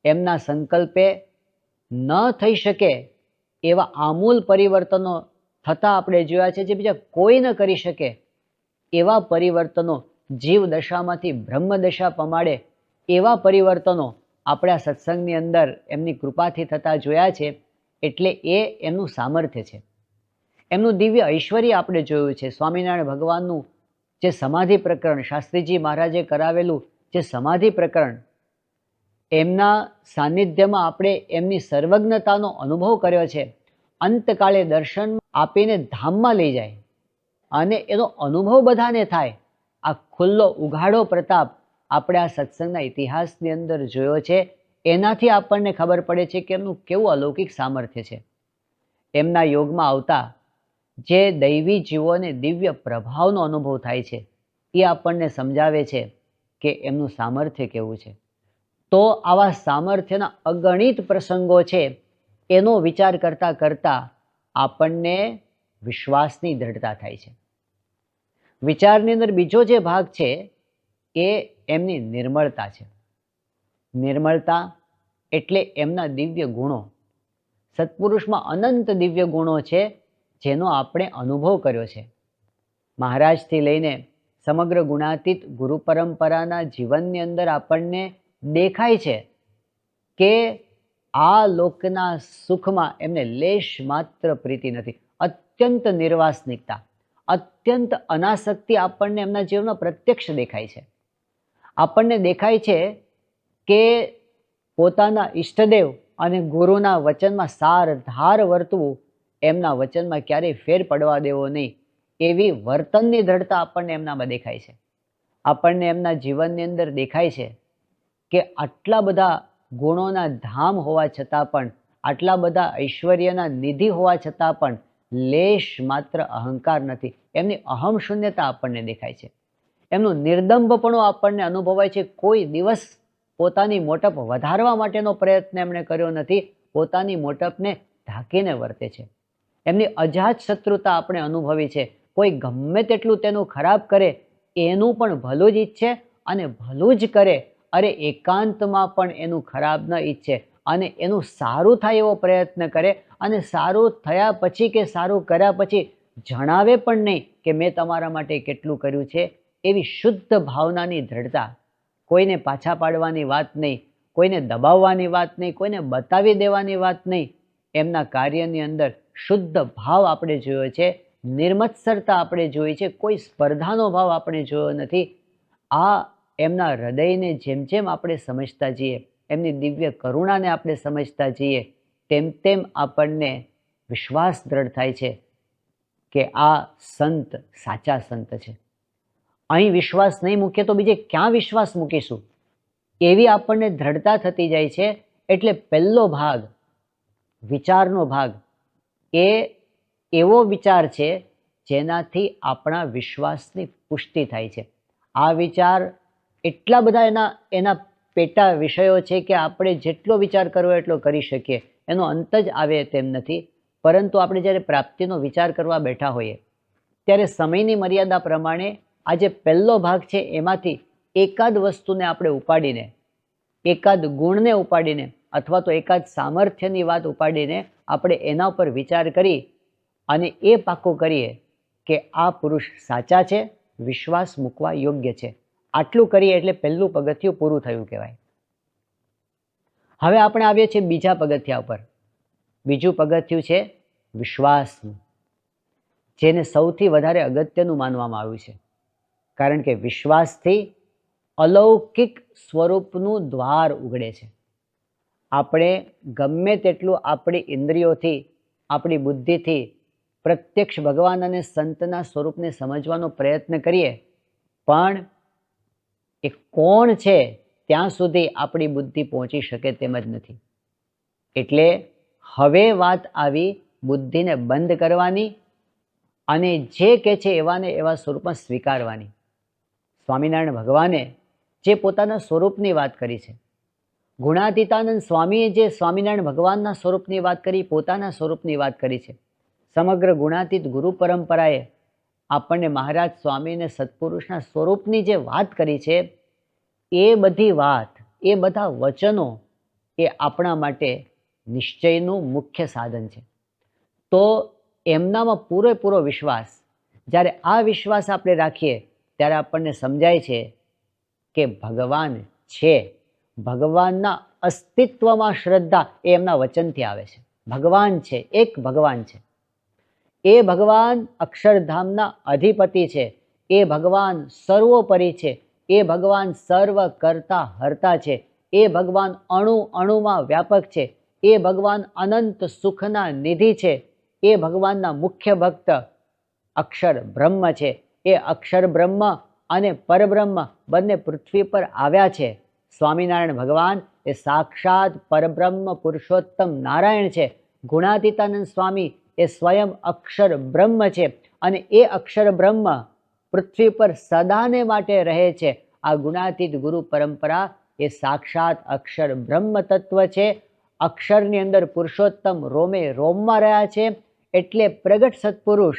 એમના સંકલ્પે ન થઈ શકે એવા આમૂલ પરિવર્તનો થતાં આપણે જોયા છે, જે બીજા કોઈ ન કરી શકે એવા પરિવર્તનો, જીવ દશામાંથી બ્રહ્મ દશા પમાડે એવા પરિવર્તનો આપણે આ સત્સંગની અંદર એમની કૃપાથી થતા જોયા છે. એટલે એ એમનું સામર્થ્ય છે, એમનું દિવ્ય ઐશ્વર્ય આપણે જોયું છે. સ્વામિનારાયણ ભગવાનનું જે સમાધિ પ્રકરણ, શાસ્ત્રીજી મહારાજે કરાવેલું જે સમાધિ પ્રકરણ, એમના સાનિધ્યમાં આપણે એમની સર્વજ્ઞતાનો અનુભવ કર્યો છે. અંતકાળે દર્શન આપીને ધામમાં લઈ જાય અને એનો અનુભવ બધાને થાય. આ ખુલ્લો ઉઘાડો પ્રતાપ આપણે આ સત્સંગના ઇતિહાસની અંદર જોયો છે. એનાથી આપણને ખબર પડે છે કે એમનું કેવું અલૌકિક સામર્થ્ય છે. એમના યોગમાં આવતા જે દૈવી જીવોને દિવ્ય પ્રભાવનો અનુભવ થાય છે એ આપણને સમજાવે છે કે એમનું સામર્થ્ય કેવું છે. તો આવા સામર્થ્યના અગણિત પ્રસંગો છે, એનો વિચાર કરતાં કરતાં આપણને વિશ્વાસની દ્રઢતા થાય છે. વિચારની અંદર બીજો જે ભાગ છે એ એમની નિર્મળતા છે. નિર્મળતા એટલે એમના દિવ્ય ગુણો. સત્પુરુષમાં અનંત દિવ્ય ગુણો છે જેનો આપણે અનુભવ કર્યો છે. મહારાજથી લઈને સમગ્ર ગુણાતીત ગુરુ પરંપરાના જીવનની અંદર આપણને દેખાય છે કે આ લોકના સુખમાં એમને લેશ માત્ર પ્રીતિ નથી. અત્યંત નિર્વાસનિકતા, અત્યંત અનાસક્તિ આપણને એમના જીવનમાં પ્રત્યક્ષ દેખાય છે. આપણને દેખાય છે કે પોતાના ઈષ્ટદેવ અને ગુરુના વચનમાં સાર ધાર વર્તવું, એમના વચનમાં ક્યારેય ફેર પડવા દેવો નહીં, એવી વર્તનની દ્રઢતા આપણને એમનામાં દેખાય છે. આપણને એમના જીવનની અંદર દેખાય છે કે આટલા બધા ગુણોના ધામ હોવા છતાં પણ, આટલા બધા ઐશ્વર્યના નિધિ હોવા છતાં પણ લેશ માત્ર અહંકાર નથી. એમની અહમ શૂન્યતા આપણને દેખાય છે. એમનું નિર્દંભપણું આપણને અનુભવાય છે. કોઈ દિવસ પોતાની મોટપ વધારવા માટેનો પ્રયત્ન એમણે કર્યો નથી. પોતાની મોટપને ઢાંકીને વર્તે છે. એમની અજાત શત્રુતા આપણે અનુભવી છે. કોઈ ગમે તેટલું તેનું ખરાબ કરે એનું પણ ભલું જ ઈચ્છે અને ભલું જ કરે. અરે એકાંતમાં પણ એનું ખરાબ ન ઈચ્છે અને એનું સારું થાય એવો પ્રયત્ન કરે, અને સારું થયા પછી કે સારું કર્યા પછી જણાવે પણ નહીં કે મેં તમારા માટે કેટલું કર્યું છે. એવી શુદ્ધ ભાવનાની દ્રઢતા, કોઈને પાછા પાડવાની વાત નહીં, કોઈને દબાવવાની વાત નહીં, કોઈને બતાવી દેવાની વાત નહીં. એમના કાર્યની અંદર શુદ્ધ ભાવ આપણે જોયો છે, નિર્મત્સરતા આપણે જોઈ છે, કોઈ સ્પર્ધાનો ભાવ આપણે જોયો નથી. આ એમના હૃદયને જેમ જેમ આપણે સમજતા જઈએ, એમની દિવ્ય કરુણાને આપણે સમજતા જઈએ, તેમ તેમ આપણને વિશ્વાસ દ્રઢ થાય છે કે આ સંત સાચા સંત છે. અહીં વિશ્વાસ નહીં મૂકીએ તો બીજે ક્યાં વિશ્વાસ મૂકીશું, એવી આપણને દ્રઢતા થતી જાય છે. એટલે પહેલો ભાગ, વિચારનો ભાગ, એ એવો વિચાર છે જેનાથી આપણા વિશ્વાસની પુષ્ટિ થાય છે. આ વિચાર એટલા બધા એના પેટા વિષયો છે કે આપણે જેટલો વિચાર કરવો એટલો કરી શકીએ, એનો અંત જ આવે તેમ નથી. પરંતુ આપણે જ્યારે પ્રાપ્તિનો વિચાર કરવા બેઠા હોઈએ ત્યારે સમયની મર્યાદા પ્રમાણે આ જે પહેલો ભાગ છે એમાંથી એકાદ વસ્તુને આપણે ઉપાડીને, એકાદ ગુણને ઉપાડીને, અથવા તો એકાદ સામર્થ્યની વાત ઉપાડીને આપણે એના ઉપર વિચાર કરી અને એ પાક્કું કરીએ કે આ પુરુષ સાચા છે, વિશ્વાસ મૂકવા યોગ્ય છે. આટલું કરીએ એટલે પહેલું પગથિયું પૂરું થયું કહેવાય. હવે આપણે આવીએ છીએ બીજા પગથિયા ઉપર. બીજું પગથિયું છે વિશ્વાસનું, જેને સૌથી વધારે અગત્યનું માનવામાં આવ્યું છે. કારણ કે વિશ્વાસથી અલૌકિક સ્વરૂપનું દ્વાર ઉઘડે છે. આપણે ગમે તેટલું આપણી ઇન્દ્રિયોથી, આપણી બુદ્ધિથી પ્રત્યક્ષ ભગવાન અને સંતના સ્વરૂપને સમજવાનો પ્રયત્ન કરીએ, પણ એ કોણ છે ત્યાં સુધી આપણી બુદ્ધિ પહોંચી શકે તેમ જ નથી. એટલે હવે વાત આવી બુદ્ધિને બંધ કરવાની અને જે કે છે એવાને એવા સ્વરૂપમાં સ્વીકારવાની. સ્વામિનારાયણ ભગવાને જે પોતાના સ્વરૂપની વાત કરી છે, ગુણાતીતાનંદ સ્વામીએ જે સ્વામિનારાયણ ભગવાનના સ્વરૂપની વાત કરી, પોતાના સ્વરૂપની વાત કરી છે, સમગ્ર ગુણાતીત ગુરુ પરંપરાએ આપણને મહારાજ સ્વામીને સત્પુરુષના સ્વરૂપની જે વાત કરી છે, એ બધી વાત, એ બધા વચનો એ આપણા માટે નિશ્ચયનું મુખ્ય સાધન છે. તો એમનામાં પૂરેપૂરો વિશ્વાસ, જ્યારે આ વિશ્વાસ આપણે રાખીએ ત્યારે આપણને સમજાય છે કે ભગવાન છે. ભગવાનના અસ્તિત્વમાં શ્રદ્ધા એ એમના વચનથી આવે છે. ભગવાન છે, એક ભગવાન છે. એ ભગવાન અક્ષરધામના અધિપતિ છે. એ ભગવાન સર્વોપરી છે. એ ભગવાન સર્વ કરતા હરતા છે. એ ભગવાન અણુ અણુમાં વ્યાપક છે. એ ભગવાન અનંત સુખના નિધિ છે. એ ભગવાનના મુખ્ય ભક્ત અક્ષર બ્રહ્મ છે. એ અક્ષર બ્રહ્મ અને પરબ્રહ્મ બંને પૃથ્વી પર આવ્યા છે. સ્વામિનારાયણ ભગવાન એ સાક્ષાત પરબ્રહ્મ પુરુષોત્તમ નારાયણ છે. ગુણાતીતાનંદ સ્વામી એ સ્વયં અક્ષર બ્રહ્મ છે અને એ અક્ષર બ્રહ્મ પૃથ્વી પર સદાને માટે રહે છે. આ ગુણાતીત ગુરુ પરંપરા એ સાક્ષાત અક્ષર બ્રહ્મ તત્વ છે. અક્ષરની અંદર પુરુષોત્તમ રોમે રોમમાં રહ્યા છે. એટલે પ્રગટ સત્પુરુષ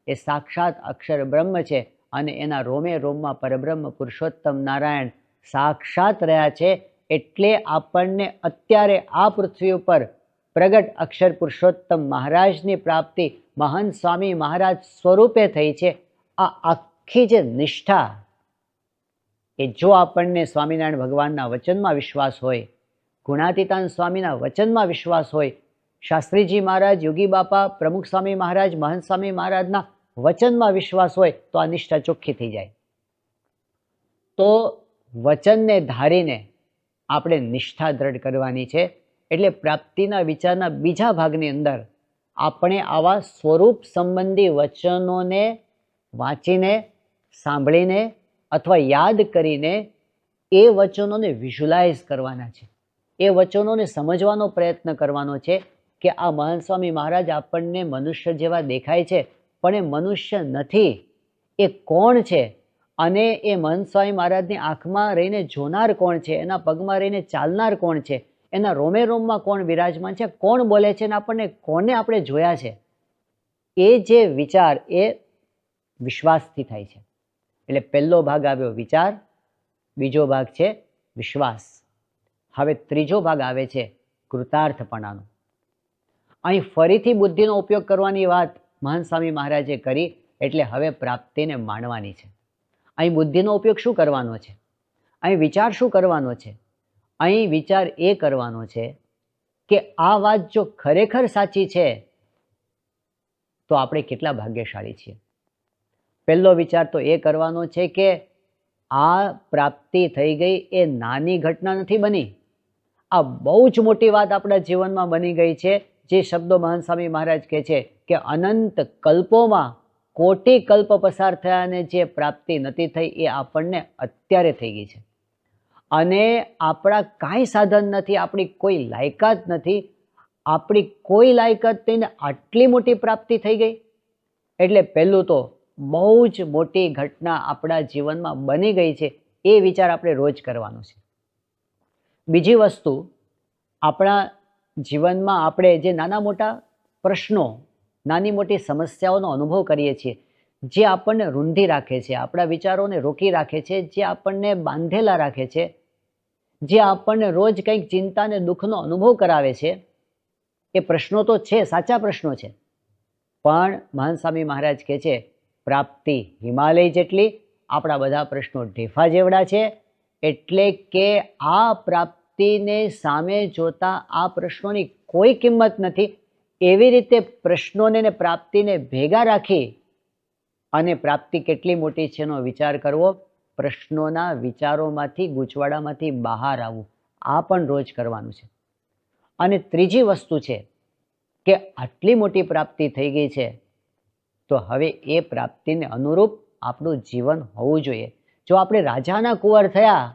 એ સાક્ષાત અક્ષર બ્રહ્મ છે અને એના રોમે રોમમાં પરબ્રહ્મ પુરુષોત્તમ નારાયણ સાક્ષાત રહ્યા છે. એટલે આપણને અત્યારે આ પૃથ્વી ઉપર પ્રગટ અક્ષર પુરુષોત્તમ મહારાજની પ્રાપ્તિ મહંત સ્વામી મહારાજ સ્વરૂપે થઈ છે. આ આખી જે નિષ્ઠા એ જો આપણને સ્વામિનારાયણ ભગવાનના વચનમાં વિશ્વાસ હોય, ગુણાતીતાનંદ સ્વામીના વચનમાં વિશ્વાસ હોય, શાસ્ત્રીજી મહારાજ, યોગી બાપા, પ્રમુખ સ્વામી મહારાજ, મહંત સ્વામી મહારાજના વચનમાં વિશ્વાસ હોય તો આ નિષ્ઠા ચોખ્ખી થઈ જાય. તો વચનને ધારીને આપણે નિષ્ઠા દ્રઢ કરવાની છે. એટલે પ્રાપ્તિના વિચારના બીજા ભાગની અંદર આપણે આવા સ્વરૂપ સંબંધી વચનોને વાંચીને, સાંભળીને અથવા યાદ કરીને એ વચનોને વિઝ્યુલાઇઝ કરવાના છે. એ વચનોને સમજવાનો પ્રયત્ન કરવાનો છે કે આ મહંત સ્વામી મહારાજ આપણને મનુષ્ય જેવા દેખાય છે, પણ એ મનુષ્ય નથી. એ કોણ છે? અને એ મહંત સ્વામી મહારાજની આંખમાં રહીને જોનાર કોણ છે? એના પગમાં રહીને ચાલનાર કોણ છે? એના રોમે રોમમાં કોણ વિરાજમાન છે? કોણ બોલે છે? અને આપણને કોને આપણે જોયા છે? એ જે વિચાર એ વિશ્વાસથી થાય છે. એટલે પહેલો ભાગ આવ્યો વિચાર, બીજો ભાગ છે વિશ્વાસ. હવે ત્રીજો ભાગ આવે છે કૃતાર્થપણાનો. અહીં ફરીથી બુદ્ધિનો ઉપયોગ કરવાની વાત મહંત સ્વામી મહારાજે કરી, એટલે હવે પ્રાપ્તિને માણવાની છે. અહીં બુદ્ધિનો ઉપયોગ શું કરવાનો છે? અહીં વિચાર શું કરવાનો છે? અહીં વિચાર એ કરવાનો છે કે આ વાત જો ખરેખર સાચી છે તો આપણે કેટલા ભાગ્યશાળી છીએ. પહેલો વિચાર તો એ કરવાનો છે કે આ પ્રાપ્તિ થઈ ગઈ એ નાની ઘટના નથી બની. આ બહુ જ મોટી વાત આપણા જીવનમાં બની ગઈ છે. જે શબ્દો મહંત સ્વામી મહારાજ કહે છે કે અનંત કલ્પોમાં કોટી કલ્પ પસાર થયા અને જે પ્રાપ્તિ નથી થઈ એ આપણને અત્યારે થઈ ગઈ છે. અને આપણા કાંઈ સાધન નથી, આપણી કોઈ લાયકાત નથી. આપણી કોઈ લાયકાત થઈને આટલી મોટી પ્રાપ્તિ થઈ ગઈ. એટલે પહેલું તો બહુ જ મોટી ઘટના આપણા જીવનમાં બની ગઈ છે એ વિચાર આપણે રોજ કરવાનો છે. બીજી વસ્તુ, આપણા જીવનમાં આપણે જે નાના મોટા પ્રશ્નો, નાની મોટી સમસ્યાઓનો અનુભવ કરીએ છીએ, જે આપણને રૂંધી રાખે છે, આપણા વિચારોને રોકી રાખે છે, જે આપણને બાંધેલા રાખે છે, જે આપણને રોજ કંઈક ચિંતા અને દુઃખનો અનુભવ કરાવે છે, એ પ્રશ્નો તો છે, સાચા પ્રશ્નો છે. પણ મહંત સ્વામી મહારાજ કહે છે પ્રાપ્તિ હિમાલય જેટલી, આપણા બધા પ્રશ્નો ઢેફા જેવડા છે. એટલે કે આ પ્રાપ્તિને સામે જોતા આ પ્રશ્નોની કોઈ કિંમત નથી. એવી રીતે પ્રશ્નોને ને પ્રાપ્તિને ભેગા રાખી અને પ્રાપ્તિ કેટલી મોટી છે એનો વિચાર કરવો, પ્રશ્નોના વિચારોમાંથી, ગૂંચવાડામાંથી બહાર આવવું, આ પણ રોજ કરવાનું છે. અને ત્રીજી વસ્તુ છે કે આટલી મોટી પ્રાપ્તિ થઈ ગઈ છે તો હવે એ પ્રાપ્તિને અનુરૂપ આપણું જીવન હોવું જોઈએ. જો આપણે રાજાના કુંવર થયા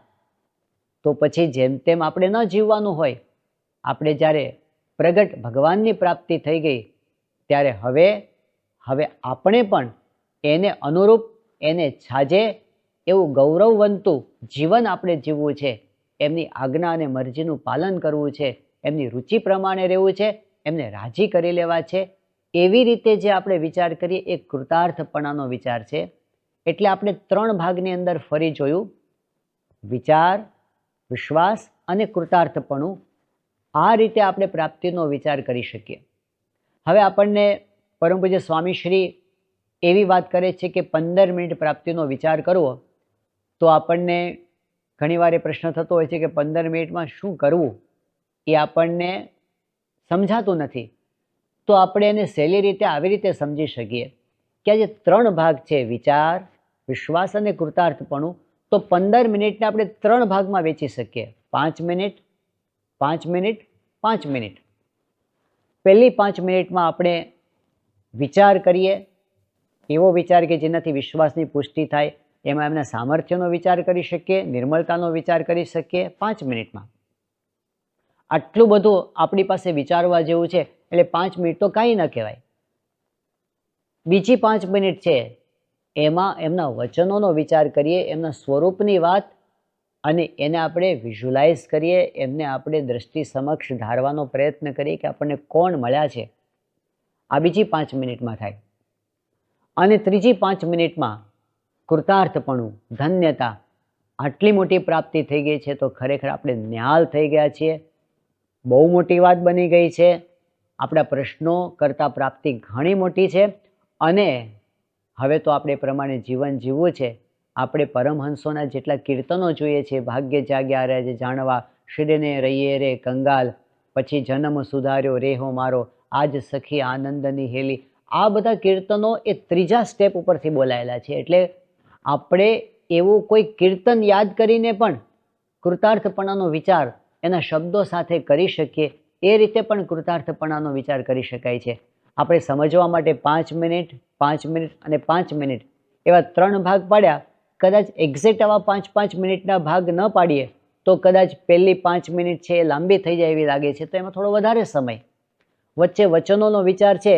તો પછી જેમ તેમ આપણે ન જીવવાનું હોય. આપણે જ્યારે પ્રગટ ભગવાનની પ્રાપ્તિ થઈ ગઈ ત્યારે હવે આપણે પણ એને અનુરૂપ, એને છાજે એવું ગૌરવવંતું જીવન આપણે જીવવું છે. એમની આજ્ઞા અને મરજીનું પાલન કરવું છે, એમની રુચિ પ્રમાણે રહેવું છે, એમને રાજી કરી લેવા છે. એવી રીતે જે આપણે વિચાર કરીએ એ કૃતાર્થપણાનો વિચાર છે. એટલે આપણે 3 ભાગની અંદર ફરી જોયું, વિચાર, વિશ્વાસ અને કૃતાર્થપણું. આ રીતે આપણે પ્રાપ્તિનો વિચાર કરી શકીએ. હવે આપણને પરમ પૂજ્ય સ્વામીશ્રી એવી વાત કરે છે કે 15 મિનિટ પ્રાપ્તિનો વિચાર કરવો. તો આપણને ઘણીવાર એ પ્રશ્ન થતો હોય છે કે 15 મિનિટમાં શું કરવું એ આપણને સમજાતું નથી. તો આપણે એને સહેલી રીતે આવી રીતે સમજી શકીએ કે આ જે 3 ભાગ છે, વિચાર, વિશ્વાસ અને કૃતાર્થપણું, તો 15 મિનિટને આપણે 3 ભાગમાં વેચી શકીએ. 5 મિનિટ, 5 મિનિટ, 5 મિનિટ. પહેલી 5 મિનિટમાં આપણે વિચાર કરીએ, એવો વિચાર કે જેનાથી વિશ્વાસની પુષ્ટિ થાય. એમાં એમના સામર્થ્યનો વિચાર કરી શકીએ, નિર્મળતાનો વિચાર કરી શકીએ 5 મિનિટમાં. આટલું બધું આપણી પાસે વિચારવા જેવું છે એટલે 5 મિનિટ તો કાંઈ ન કહેવાય. બીજી 5 મિનિટ છે એમાં એમના વચનોનો વિચાર કરીએ, એમના સ્વરૂપની વાત, અને એને આપણે વિઝ્યુલાઇઝ કરીએ, એમને આપણે દ્રષ્ટિ સમક્ષ ધારવાનો પ્રયત્ન કરીએ કે આપણને કોણ મળ્યા છે. આ બીજી 5 મિનિટમાં થાય. અને ત્રીજી 5 મિનિટમાં કૃતાર્થપણું, ધન્યતા. આટલી મોટી પ્રાપ્તિ થઈ ગઈ છે તો ખરેખર આપણે નિહાલ થઈ ગયા છીએ. બહુ મોટી વાત બની ગઈ છે. આપણા પ્રશ્નો કરતાં પ્રાપ્તિ ઘણી મોટી છે. અને હવે તો આપણે પ્રમાણે જીવન જીવવું છે. આપણે પરમહંસોના જેટલા કીર્તનો જોઈએ છે, ભાગ્ય જાગ્યા રે જાણવા, શિરને રહીએ રે કંગાલ, પછી જન્મ સુધાર્યો રેહો મારો, આજ સખી આનંદની હેલી. આ બધા કીર્તનો એ ત્રીજા સ્ટેપ ઉપરથી બોલાયેલા છે. એટલે આપણે એવું કોઈ કીર્તન યાદ કરીને પણ કૃતાર્થપણાનો વિચાર એના શબ્દો સાથે કરી શકીએ, એ રીતે પણ કૃતાર્થપણાનો વિચાર કરી શકાય છે. આપણે સમજવા માટે 5 મિનિટ, 5 મિનિટ અને 5 મિનિટ એવા 3 ભાગ પાડ્યા. કદાચ એક્ઝેક્ટ આવા 5-5 મિનિટના ભાગ ન પાડીએ તો કદાચ પહેલી 5 મિનિટ છે એ લાંબી થઈ જાય એવી લાગે છે, તો એમાં થોડો વધારે સમય. વચ્ચે વચનોનો વિચાર છે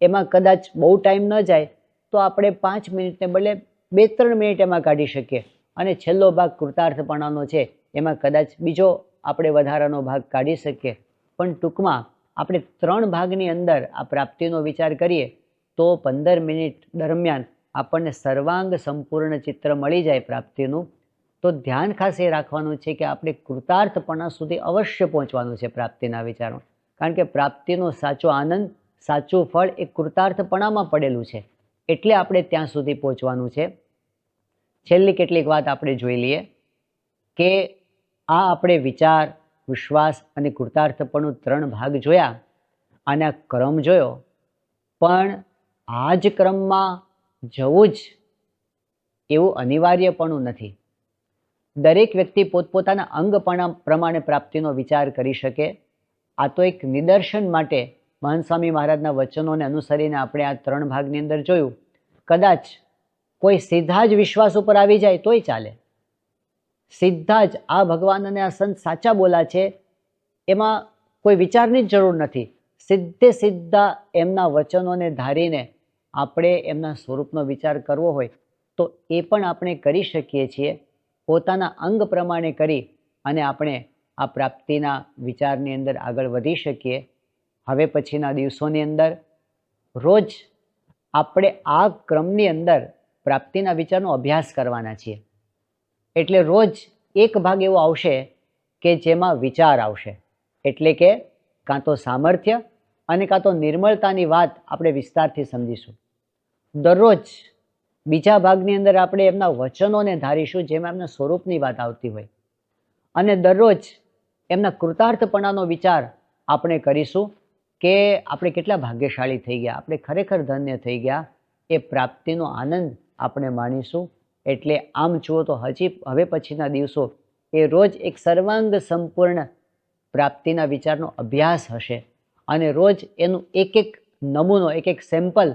એમાં કદાચ બહુ ટાઈમ ન જાય તો આપણે 5 મિનિટને બદલે 2-3 મિનિટ એમાં કાઢી શકીએ. અને છેલ્લો ભાગ કૃતાર્થપણાનો છે એમાં કદાચ બીજો આપણે વધારાનો ભાગ કાઢી શકીએ. પણ ટૂંકમાં આપણે 3 ભાગની અંદર આ પ્રાપ્તિનો વિચાર કરીએ તો 15 મિનિટ દરમિયાન આપણને સર્વાંગ સંપૂર્ણ ચિત્ર મળી જાય પ્રાપ્તિનું. તો ધ્યાન ખાસ એ રાખવાનું છે કે આપણે કૃતાર્થપણા સુધી અવશ્ય પહોંચવાનું છે પ્રાપ્તિના વિચારમાં. કારણ કે પ્રાપ્તિનો સાચો આનંદ, સાચું ફળ એ કૃતાર્થપણામાં પડેલું છે. એટલે આપણે ત્યાં સુધી પહોંચવાનું છે. છેલ્લી કેટલીક વાત આપણે જોઈ લઈએ કે આ આપણે વિચાર, વિશ્વાસ અને કૃતાર્થપણું 3 ભાગ જોયા અને આ ક્રમ જોયો. પણ આ જ ક્રમમાં જવું જ એવું અનિવાર્યપણું નથી. દરેક વ્યક્તિ પોતપોતાના અંગ પ્રમાણે પ્રાપ્તિનો વિચાર કરી શકે. આ તો એક નિદર્શન માટે મહંત સ્વામી મહારાજના વચનોને અનુસરીને આપણે આ 3 ભાગની અંદર જોયું. કદાચ કોઈ સીધા જ વિશ્વાસ ઉપર આવી જાય તોય ચાલે. સીધા જ આ ભગવાન અને આ સંત સાચા બોલા છે એમાં કોઈ વિચારની જ જરૂર નથી. સીધા એમના વચનોને ધારીને આપણે એમના સ્વરૂપનો વિચાર કરવો હોય તો એ પણ આપણે કરી શકીએ છીએ. પોતાના અંગ પ્રમાણે કરી અને આપણે આ પ્રાપ્તિના વિચારની અંદર આગળ વધી શકીએ. હવે પછીના દિવસોની અંદર રોજ આપણે આ ક્રમની અંદર પ્રાપ્તિના વિચારનો અભ્યાસ કરવાના છીએ. એટલે રોજ એક ભાગ એવો આવશે કે જેમાં વિચાર આવશે. એટલે કે કાં તો સામર્થ્ય અને કાં તો નિર્મળતાની વાત આપણે વિસ્તારથી સમજીશું. દરરોજ બીજા ભાગની અંદર આપણે એમના વચનોને ધારીશું જેમાં એમના સ્વરૂપની વાત આવતી હોય. અને દરરોજ એમના કૃતાર્થપણાનો વિચાર આપણે કરીશું કે આપણે કેટલા ભાગ્યશાળી થઈ ગયા, આપણે ખરેખર ધન્ય થઈ ગયા. એ પ્રાપ્તિનો આનંદ આપણે માણીશું. એટલે આમ જુઓ તો હવે પછીના દિવસો એ રોજ એક સર્વાંગ સંપૂર્ણ પ્રાપ્તિના વિચારનો અભ્યાસ હશે. અને રોજ એનું એક એક નમૂનો, એક એક સેમ્પલ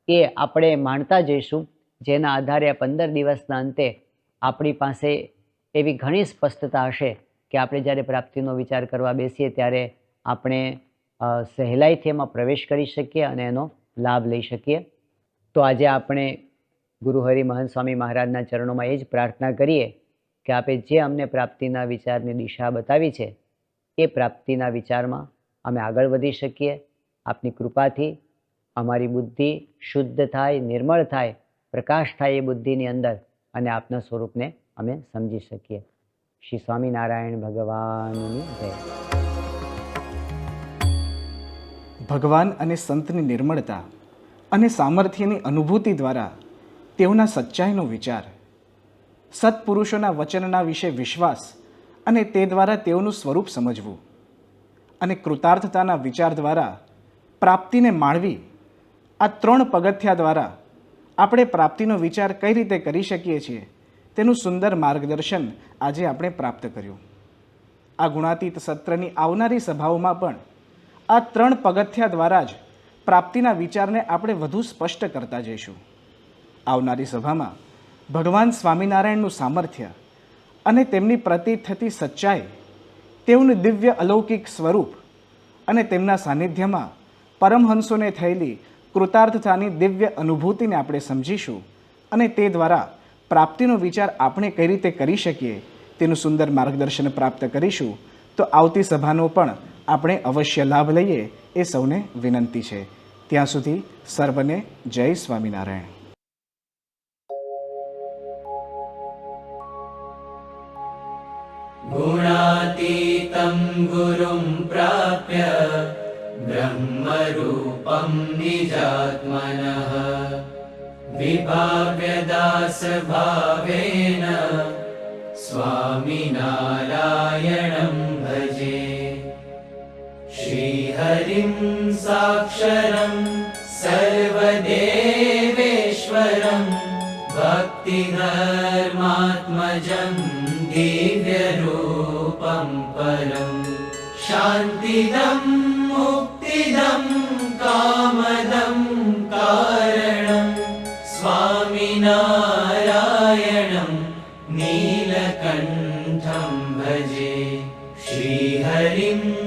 એ આપણે માણતા જઈશું. જેના આધારે આ 15 દિવસના અંતે આપણી પાસે એવી ઘણી સ્પષ્ટતા હશે કે આપણે જ્યારે પ્રાપ્તિનો વિચાર કરવા બેસીએ ત્યારે આપણે સહેલાઈથી એમાં પ્રવેશ કરી શકીએ અને એનો લાભ લઈ શકીએ. તો આજે આપણે ગુરુહરિ મહંત સ્વામી મહારાજના ચરણોમાં એ જ પ્રાર્થના કરીએ કે આપે જે અમને પ્રાપ્તિના વિચારની દિશા બતાવી છે એ પ્રાપ્તિના વિચારમાં અમે આગળ વધી શકીએ. આપની કૃપાથી અમારી બુદ્ધિ શુદ્ધ થાય, નિર્મળ થાય, પ્રકાશ થાય એ બુદ્ધિની અંદર અને આપના સ્વરૂપને અમે સમજી શકીએ. શ્રી સ્વામિનારાયણ ભગવાનની જય. ભગવાન અને સંતની નિર્મળતા અને સામર્થ્યની અનુભૂતિ દ્વારા તેઓના સચ્ચાઈનો વિચાર, સત્પુરુષોના વચનના વિશે વિશ્વાસ અને તે દ્વારા તેઓનું સ્વરૂપ સમજવું અને કૃતાર્થતાના વિચાર દ્વારા પ્રાપ્તિને માણવી, આ 3 પગથિયા દ્વારા આપણે પ્રાપ્તિનો વિચાર કઈ રીતે કરી શકીએ છીએ તેનું સુંદર માર્ગદર્શન આજે આપણે પ્રાપ્ત કર્યું. આ ગુણાતીત સત્રની આવનારી સભાઓમાં પણ આ 3 પગથિયા દ્વારા જ પ્રાપ્તિના વિચારને આપણે વધુ સ્પષ્ટ કરતા જઈશું. આવનારી સભામાં ભગવાન સ્વામિનારાયણનું સામર્થ્ય અને તેમની પ્રતિ થતી સચ્ચાઈ, તેઓનું દિવ્ય અલૌકિક સ્વરૂપ અને તેમના સાનિધ્યમાં પરમહંસોને થયેલી કૃતાર્થતાની દિવ્ય અનુભૂતિને આપણે સમજીશું અને તે દ્વારા પ્રાપ્તિનો વિચાર આપણે કઈ રીતે કરી શકીએ તેનું સુંદર માર્ગદર્શન પ્રાપ્ત કરીશું. તો આવતી સભાનો પણ આપણે અવશ્ય લાભ લઈએ એ સૌને વિનંતી છે. ત્યાં સુધી સર્વને જય સ્વામિનારાયણ. गुणातीतं गुरुं प्राप्य ब्रह्मरूपं निजात्मनः विभाव्यदासभावेन स्वामिनारायणं भजे. श्रीहरिं साक्षरं सर्व श्रीधर्मात्मजं दिव्यरूपं परं शान्तिदं मुक्तिदं कामदं कारणं स्वामिनारायणं नीलकण्ठं भजे श्रीहरिं